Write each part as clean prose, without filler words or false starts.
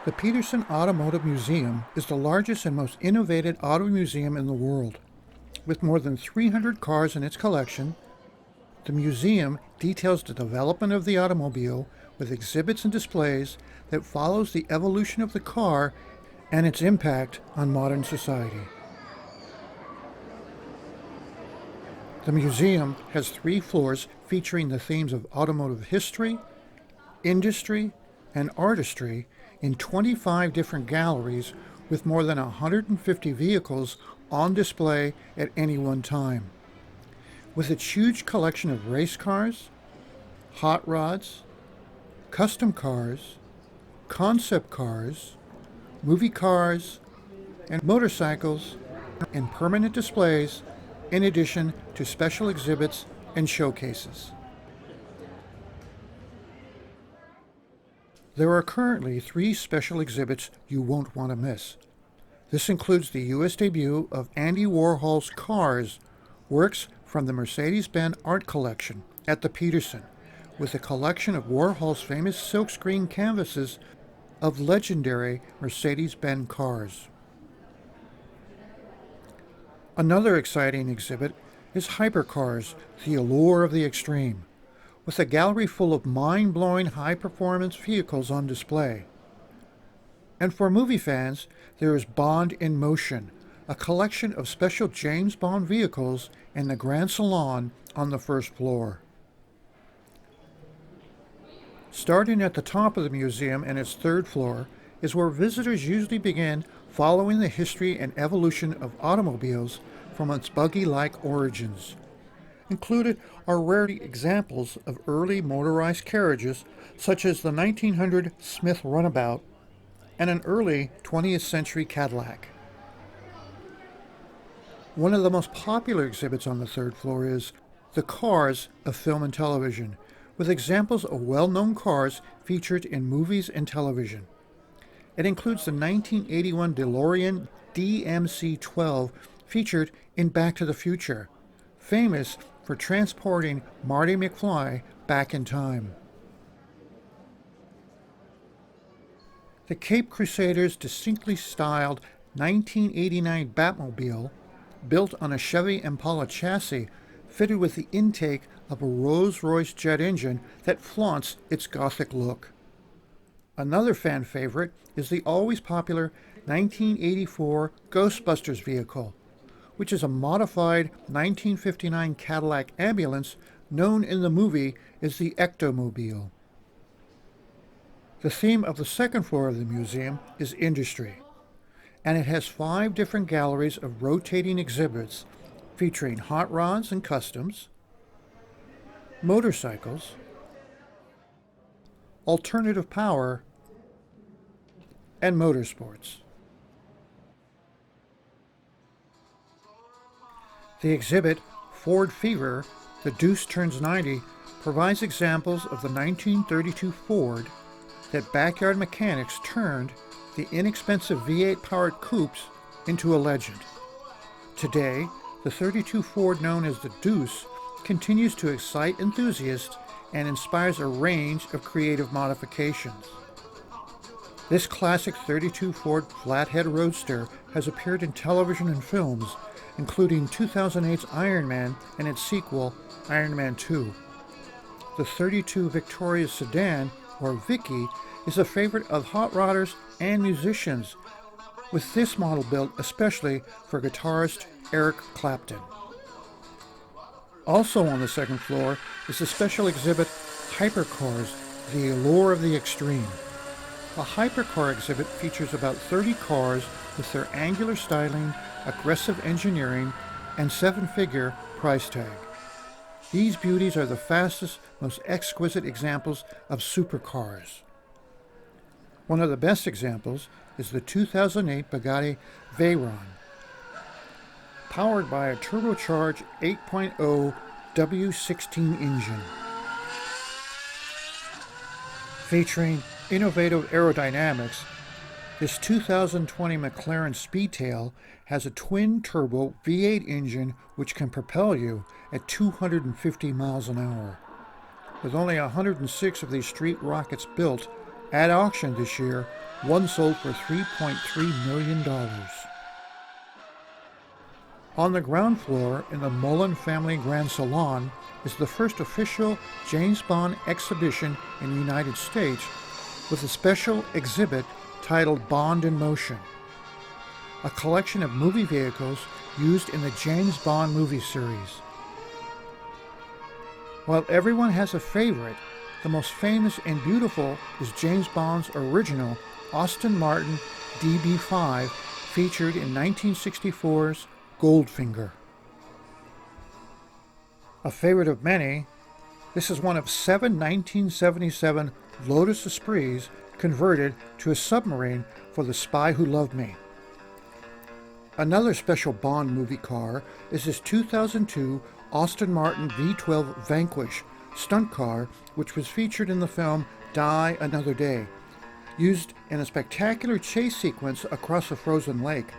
The Petersen Automotive Museum is the largest and most innovative auto museum in the world. With more than 300 cars in its collection, the museum details the development of the automobile with exhibits and displays that follows the evolution of the car and its impact on modern society. The museum has 3 floors featuring the themes of automotive history, industry, and artistry in 25 different galleries with more than 150 vehicles on display at any one time. With its huge collection of race cars, hot rods, custom cars, concept cars, movie cars, and motorcycles in permanent displays, in addition to special exhibits and showcases. There are currently 3 special exhibits you won't want to miss. This includes the U.S. debut of Andy Warhol's Cars, works from the Mercedes-Benz Art Collection at the Peterson, with a collection of Warhol's famous silkscreen canvases of legendary Mercedes-Benz cars. Another exciting exhibit is Hypercars, the Allure of the Extreme, with a gallery full of mind-blowing high-performance vehicles on display. And for movie fans, there is Bond in Motion, a collection of special James Bond vehicles in the Grand Salon on the first floor. Starting at the top of the museum and its 3rd floor is where visitors usually begin following the history and evolution of automobiles from its buggy-like origins. Included are rare examples of early motorized carriages, such as the 1900 Smith Runabout and an early 20th century Cadillac. One of the most popular exhibits on the 3rd floor is The Cars of Film and Television, with examples of well-known cars featured in movies and television. It includes the 1981 DeLorean DMC-12 featured in Back to the Future, famous for transporting Marty McFly back in time. The Cape Crusader's distinctly styled 1989 Batmobile, built on a Chevy Impala chassis, fitted with the intake of a Rolls-Royce jet engine that flaunts its Gothic look. Another fan favorite is the always popular 1984 Ghostbusters vehicle, which is a modified 1959 Cadillac ambulance known in the movie as the Ectomobile. The theme of the 2nd floor of the museum is industry, and it has 5 different galleries of rotating exhibits featuring hot rods and customs, motorcycles, alternative power, and motorsports. The exhibit, Ford Fever, The Deuce Turns 90, provides examples of the 1932 Ford that backyard mechanics turned the inexpensive V8-powered coupes into a legend. Today, the 32 Ford known as the Deuce continues to excite enthusiasts and inspires a range of creative modifications. This classic 32 Ford Flathead Roadster has appeared in television and films, including 2008's Iron Man and its sequel, Iron Man 2. The 32 Victoria sedan, or Vicky, is a favorite of hot rodders and musicians, with this model built especially for guitarist Eric Clapton. Also on the 2nd floor is the special exhibit Hypercars, the Allure of the Extreme. A hypercar exhibit features about 30 cars with their angular styling, aggressive engineering, and 7-figure price tag. These beauties are the fastest, most exquisite examples of supercars. One of the best examples is the 2008 Bugatti Veyron, powered by a turbocharged 8.0 W16 engine. Featuring innovative aerodynamics, this 2020 McLaren Speedtail has a twin-turbo V8 engine which can propel you at 250 miles an hour. With only 106 of these street rockets built, At auction this year, one sold for $3.3 million. On the ground floor in the Mullen family Grand Salon is the first official James Bond exhibition in the United States, with a special exhibit titled Bond in Motion, a collection of movie vehicles used in the James Bond movie series. While everyone has a favorite, the most famous and beautiful is James Bond's original Aston Martin DB5, featured in 1964's Goldfinger. A favorite of many, this is one of 7 1977 Lotus Esprits converted to a submarine for The Spy Who Loved Me. Another special Bond movie car is this 2002 Aston Martin V12 Vanquish stunt car, which was featured in the film Die Another Day, used in a spectacular chase sequence across a frozen lake.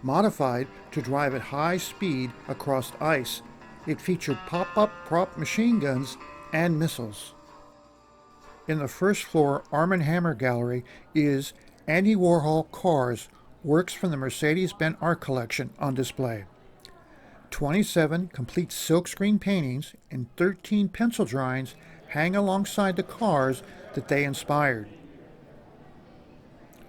Modified to drive at high speed across ice, it featured pop-up prop machine guns and missiles. In the first floor Arm & Hammer gallery is Andy Warhol cars, works from the Mercedes-Benz Art Collection, on display. 27 complete silkscreen paintings and 13 pencil drawings hang alongside the cars that they inspired.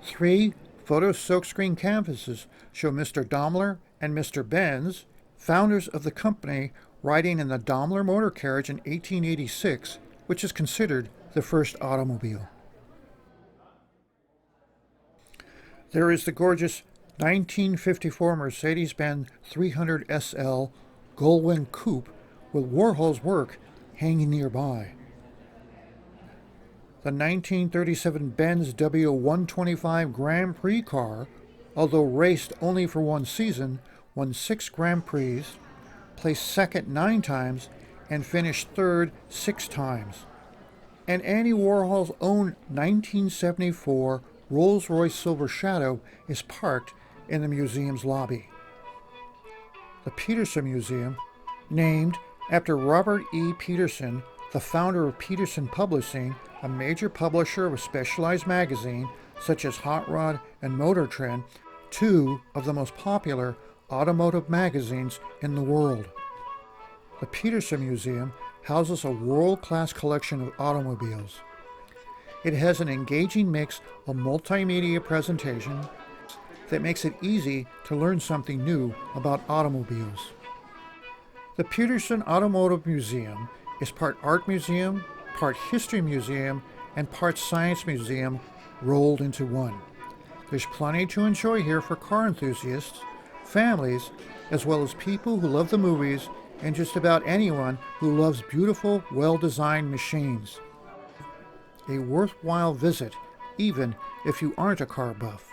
3 photo silkscreen canvases show Mr. Daimler and Mr. Benz, founders of the company, riding in the Daimler motor carriage in 1886, which is considered the first automobile. There is the gorgeous 1954 Mercedes-Benz 300 SL Gullwing Coupe with Warhol's work hanging nearby. The 1937 Benz W125 Grand Prix car, although raced only for one season, won 6 Grand Prix, placed second 9 times, and finished third 6 times. And Andy Warhol's own 1974 Rolls-Royce Silver Shadow is parked in the museum's lobby. The Petersen Museum, named after Robert E. Peterson, the founder of Peterson Publishing, a major publisher of specialized magazines such as Hot Rod and Motor Trend, 2 of the most popular automotive magazines in the world. The Petersen Museum houses a world-class collection of automobiles. It has an engaging mix of multimedia presentation that makes it easy to learn something new about automobiles. The Petersen Automotive Museum is part art museum, part history museum, and part science museum rolled into one. There's plenty to enjoy here for car enthusiasts, families, as well as people who love the movies, and just about anyone who loves beautiful, well-designed machines. A worthwhile visit, even if you aren't a car buff.